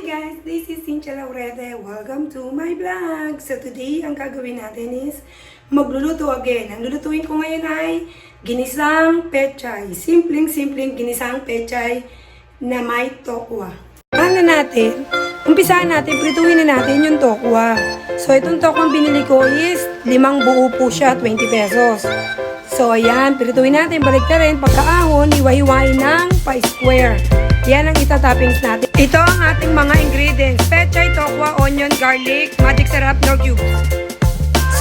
guys, this is Cynthia Laurete. Welcome to my vlog. So today, ang gagawin natin is magluluto again. Ang lulutuin ko ngayon ay ginisang pechay. Simpleng ginisang pechay na may tokwa. Ano natin? Umpisahan natin, prituhin na natin yung tokwa. So itong tokwang binili ko is 5 buo po siya, 20 pesos. So ayan, prituhin natin, balik na rin. Pagkaahon, hiwa-hiwain ng 5 square. Yan ang itatoppings natin. Ito ang ating mga ingredients. Pechay, tokwa, onion, garlic, magic sarap, nor cubes.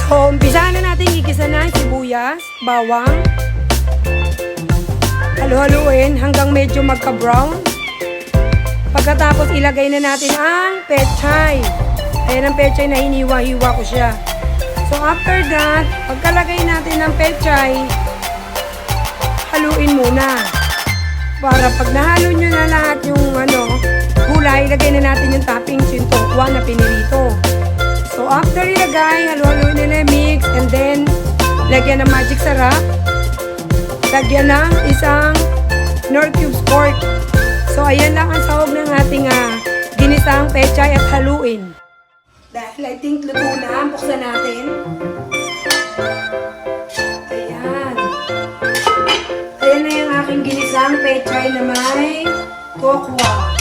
So, umpisahan na natin gigisa ng sibuyas, bawang. Halu-haluin hanggang medyo magka-brown. Pagkatapos, ilagay na natin ang pechay. Ayan ang pechay na hiniwa-hiwa ko siya. So, after that, pagkalagay natin ng pechay, haluin muna. Para pag nahalo nyo na lahat yung gulay, ilagay na natin yung toppings, yung tokwa na pinirito. So after ilagay, halo-halo na mix, and then lagyan ng magic sarap. Lagyan ng isang nor cubes pork. So ayan lang ang sahog ng ating ginisang pechay at haluin. Dahil I think luto na, buksan natin. Ayan na yung aking ginisang pechay na may tokwa.